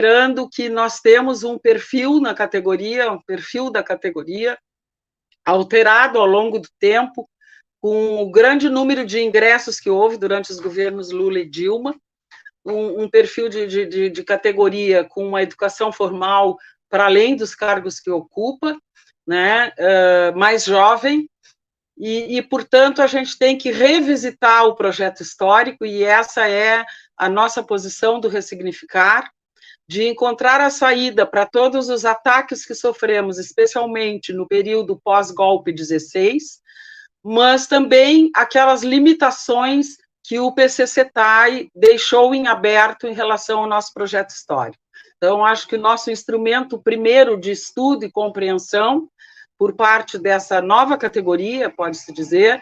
Lembrando que nós temos um perfil na categoria, um perfil da categoria, alterado ao longo do tempo, com o grande número de ingressos que houve durante os governos Lula e Dilma, um perfil de categoria com uma educação formal para além dos cargos que ocupa, né, mais jovem, e, portanto, a gente tem que revisitar o projeto histórico, e essa é a nossa posição do Ressignificar, de encontrar a saída para todos os ataques que sofremos, especialmente no período pós-golpe 16, mas também aquelas limitações que o PCCETAI deixou em aberto em relação ao nosso projeto histórico. Então, acho que o nosso instrumento primeiro de estudo e compreensão, por parte dessa nova categoria, pode-se dizer,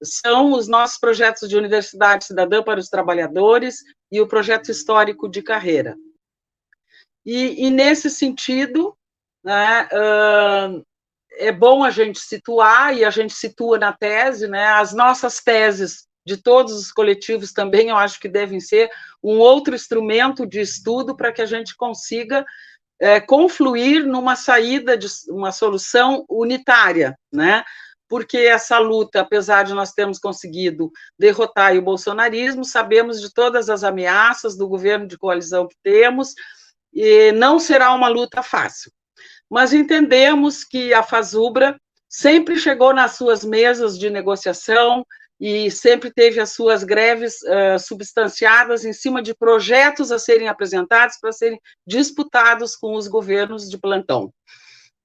são os nossos projetos de Universidade Cidadã para os Trabalhadores e o projeto histórico de carreira. E nesse sentido, né, é bom a gente situar, e a gente situa na tese, né, as nossas teses de todos os coletivos também, eu acho que devem ser um outro instrumento de estudo para que a gente consiga confluir numa saída, de uma solução unitária, né? Porque essa luta, apesar de nós termos conseguido derrotar o bolsonarismo, sabemos de todas as ameaças do governo de coalizão que temos, e não será uma luta fácil. Mas entendemos que a FASUBRA sempre chegou nas suas mesas de negociação e sempre teve as suas greves substanciadas em cima de projetos a serem apresentados para serem disputados com os governos de plantão,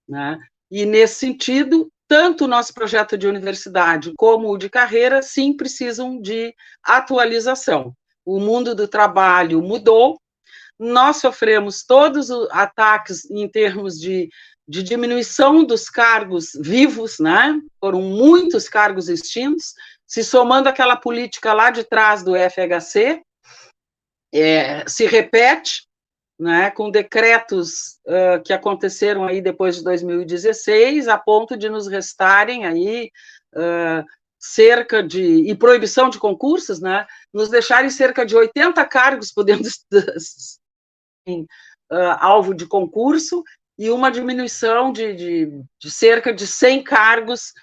né? E, nesse sentido, tanto o nosso projeto de universidade como o de carreira, sim, precisam de atualização. O mundo do trabalho mudou, nós sofremos todos os ataques em termos de diminuição dos cargos vivos, né? Foram muitos cargos extintos, se somando aquela política lá de trás do FHC, se repete, né, com decretos que aconteceram aí depois de 2016, a ponto de nos restarem aí cerca de, e proibição de concursos, né, nos deixarem cerca de 80 cargos podendo alvo de concurso, e uma diminuição de cerca de 100 cargos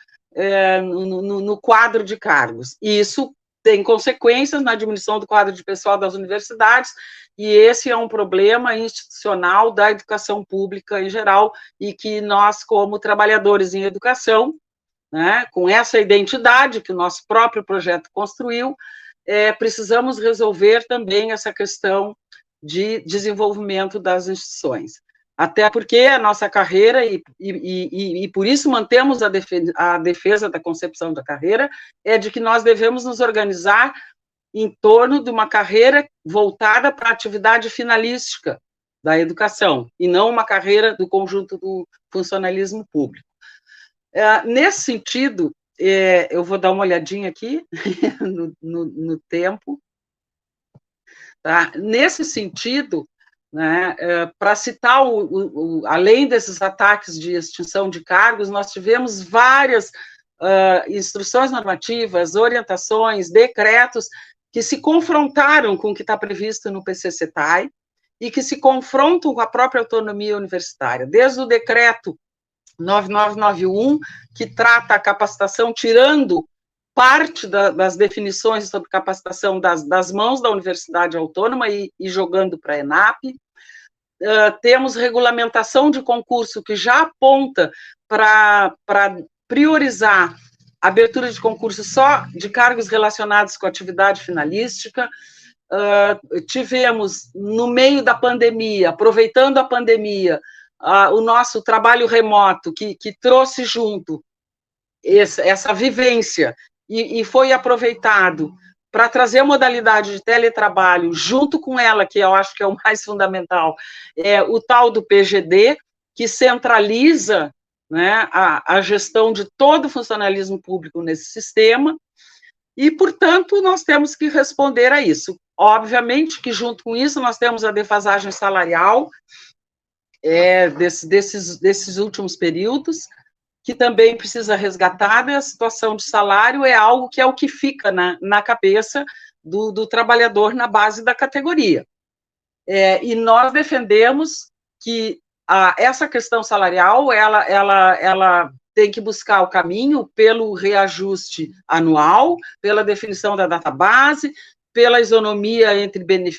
no quadro de cargos. E isso tem consequências na diminuição do quadro de pessoal das universidades, e esse é um problema institucional da educação pública em geral, e que nós, como trabalhadores em educação, né, com essa identidade que o nosso próprio projeto construiu, precisamos resolver também essa questão de desenvolvimento das instituições. Até porque a nossa carreira, e por isso mantemos a defesa da concepção da carreira, é de que nós devemos nos organizar em torno de uma carreira voltada para a atividade finalística da educação, e não uma carreira do conjunto do funcionalismo público. Nesse sentido, eu vou dar uma olhadinha aqui no tempo. Tá? Nesse sentido, né, para citar, além desses ataques de extinção de cargos, nós tivemos várias instruções normativas, orientações, decretos que se confrontaram com o que está previsto no PCCETAI e que se confrontam com a própria autonomia universitária, desde o decreto 9991, que trata a capacitação, tirando parte das definições sobre capacitação das mãos da Universidade Autônoma e jogando para a ENAP. Temos regulamentação de concurso que já aponta para priorizar a abertura de concurso só de cargos relacionados com atividade finalística. Tivemos, no meio da pandemia, aproveitando a pandemia, o nosso trabalho remoto, que trouxe junto essa vivência, e foi aproveitado para trazer a modalidade de teletrabalho, junto com ela, que eu acho que é o mais fundamental, o tal do PGD, que centraliza, né, a gestão de todo o funcionalismo público nesse sistema, e, portanto, nós temos que responder a isso. Obviamente que, junto com isso, nós temos a defasagem salarial desses últimos períodos, que também precisa resgatar, e a situação de salário é algo que que fica na cabeça do trabalhador na base da categoria. E nós defendemos que essa questão salarial, ela tem que buscar o caminho pelo reajuste anual, pela definição da database, pela isonomia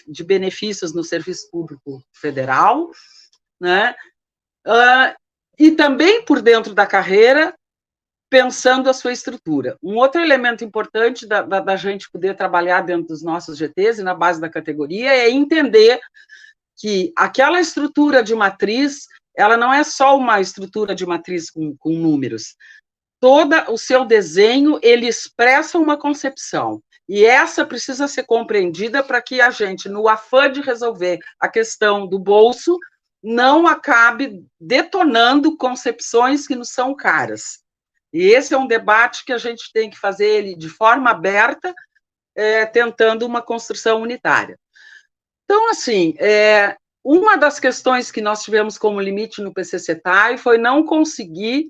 de benefícios no serviço público federal, né? E também por dentro da carreira, pensando a sua estrutura. Um outro elemento importante da gente poder trabalhar dentro dos nossos GTs e na base da categoria é entender que aquela estrutura de matriz, ela não é só uma estrutura de matriz com números. Todo o seu desenho, ele expressa uma concepção. E essa precisa ser compreendida para que a gente, no afã de resolver a questão do bolso, não acabe detonando concepções que nos são caras. E esse é um debate que a gente tem que fazer ele de forma aberta, tentando uma construção unitária. Então, assim, uma das questões que nós tivemos como limite no PCCETAI foi não conseguir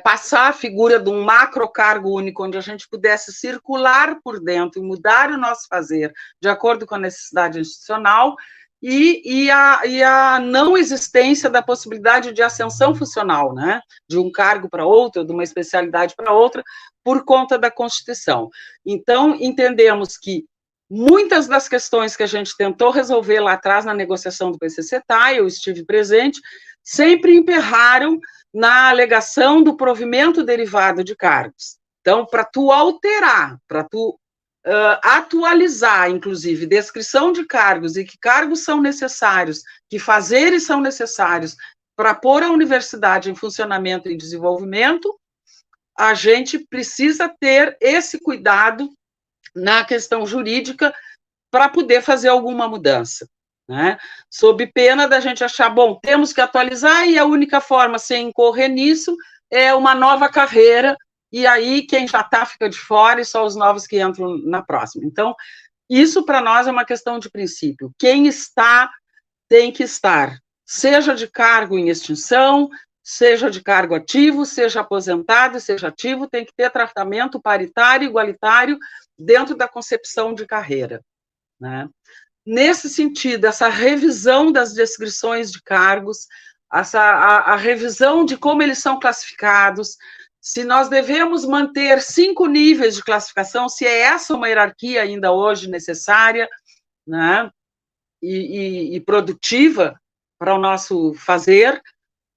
passar a figura de um macrocargo único, onde a gente pudesse circular por dentro e mudar o nosso fazer de acordo com a necessidade institucional, e a não existência da possibilidade de ascensão funcional, né, de um cargo para outro, de uma especialidade para outra, por conta da Constituição. Então, entendemos que muitas das questões que a gente tentou resolver lá atrás na negociação do PCCETAI, eu estive presente, sempre emperraram na alegação do provimento derivado de cargos. Então, para tu alterar, para tu atualizar, inclusive, descrição de cargos e que cargos são necessários, que fazeres são necessários para pôr a universidade em funcionamento e desenvolvimento, a gente precisa ter esse cuidado na questão jurídica para poder fazer alguma mudança, né? Sob pena da gente achar, bom, temos que atualizar e a única forma sem incorrer nisso é uma nova carreira, e aí quem já está fica de fora e só os novos que entram na próxima. Então, isso para nós é uma questão de princípio. Quem está, tem que estar, seja de cargo em extinção, seja de cargo ativo, seja aposentado, seja ativo, tem que ter tratamento paritário, igualitário, dentro da concepção de carreira, né? Nesse sentido, essa revisão das descrições de cargos, a revisão de como eles são classificados, se nós devemos manter 5 níveis de classificação, se é essa uma hierarquia ainda hoje necessária, né, e produtiva para o nosso fazer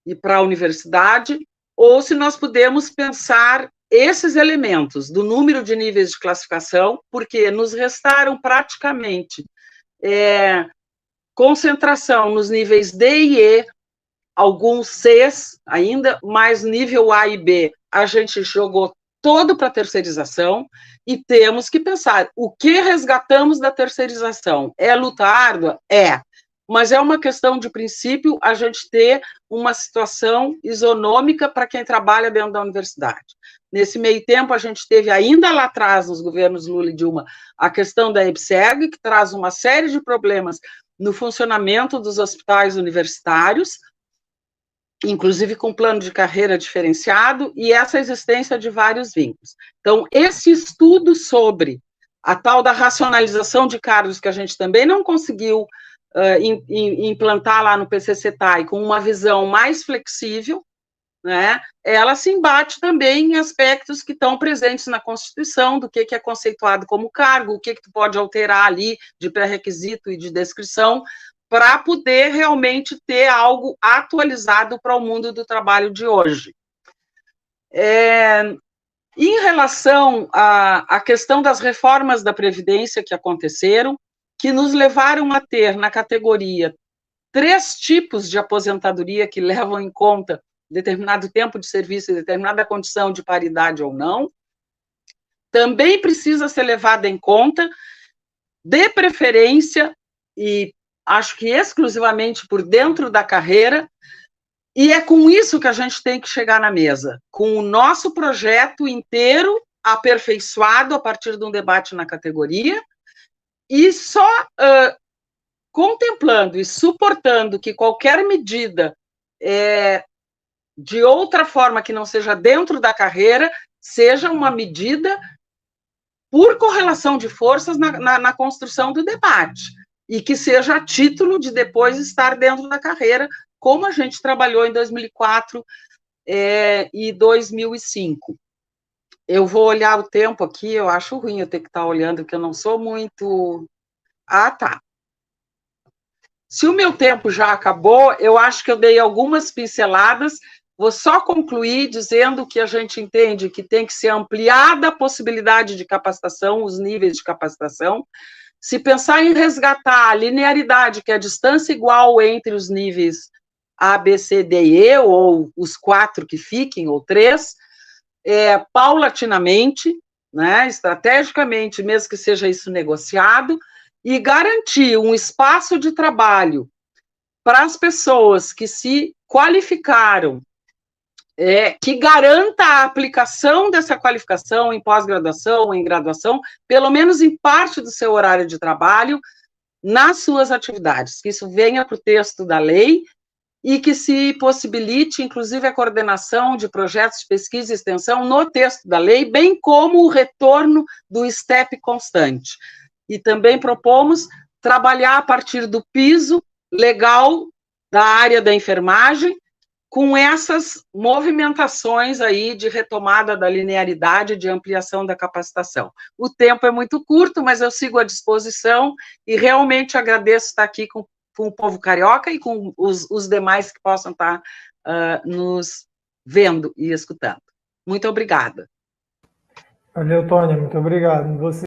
e para a universidade, ou se nós podemos pensar esses elementos do número de níveis de classificação, porque nos restaram praticamente concentração nos níveis D e E, alguns Cs ainda, mas nível A e B a gente jogou todo para terceirização, e temos que pensar, o que resgatamos da terceirização? É luta árdua? Mas é uma questão de princípio a gente ter uma situação isonômica para quem trabalha dentro da universidade. Nesse meio tempo, a gente teve ainda lá atrás, nos governos Lula e Dilma, a questão da EBSERG, que traz uma série de problemas no funcionamento dos hospitais universitários, inclusive com plano de carreira diferenciado, e essa existência de vários vínculos. Então, esse estudo sobre a tal da racionalização de cargos, que a gente também não conseguiu implantar lá no PCCETAI, com uma visão mais flexível, né, ela se embate também em aspectos que estão presentes na Constituição, do que é conceituado como cargo, o que tu pode alterar ali de pré-requisito e de descrição, para poder realmente ter algo atualizado para o mundo do trabalho de hoje. Em relação à questão das reformas da Previdência que aconteceram, que nos levaram a ter na categoria 3 tipos de aposentadoria que levam em conta determinado tempo de serviço e determinada condição de paridade ou não, também precisa ser levada em conta, de preferência, e acho que exclusivamente por dentro da carreira, e é com isso que a gente tem que chegar na mesa, com o nosso projeto inteiro aperfeiçoado a partir de um debate na categoria, e só contemplando e suportando que qualquer medida de outra forma que não seja dentro da carreira, seja uma medida por correlação de forças na construção do debate. e que seja a título de depois estar dentro da carreira, como a gente trabalhou em 2004 e 2005. Eu vou olhar o tempo aqui, eu acho ruim eu ter que estar olhando, porque eu não sou muito... Ah, tá. Se o meu tempo já acabou, eu acho que eu dei algumas pinceladas. Vou só concluir dizendo que a gente entende que tem que ser ampliada a possibilidade de capacitação, os níveis de capacitação. Se pensar em resgatar a linearidade, que é a distância igual entre os níveis A, B, C, D e E, ou os 4 que fiquem, ou 3, paulatinamente, né, estrategicamente, mesmo que seja isso negociado, e garantir um espaço de trabalho para as pessoas que se qualificaram, que garanta a aplicação dessa qualificação em pós-graduação, em graduação, pelo menos em parte do seu horário de trabalho, nas suas atividades, que isso venha para o texto da lei e que se possibilite, inclusive, a coordenação de projetos de pesquisa e extensão no texto da lei, bem como o retorno do STEP constante. E também propomos trabalhar a partir do piso legal da área da enfermagem, com essas movimentações aí de retomada da linearidade, de ampliação da capacitação. O tempo é muito curto, mas eu sigo à disposição e realmente agradeço estar aqui com o povo carioca e com os demais que possam estar nos vendo e escutando. Muito obrigada. Valeu, Tônia, muito obrigado. Você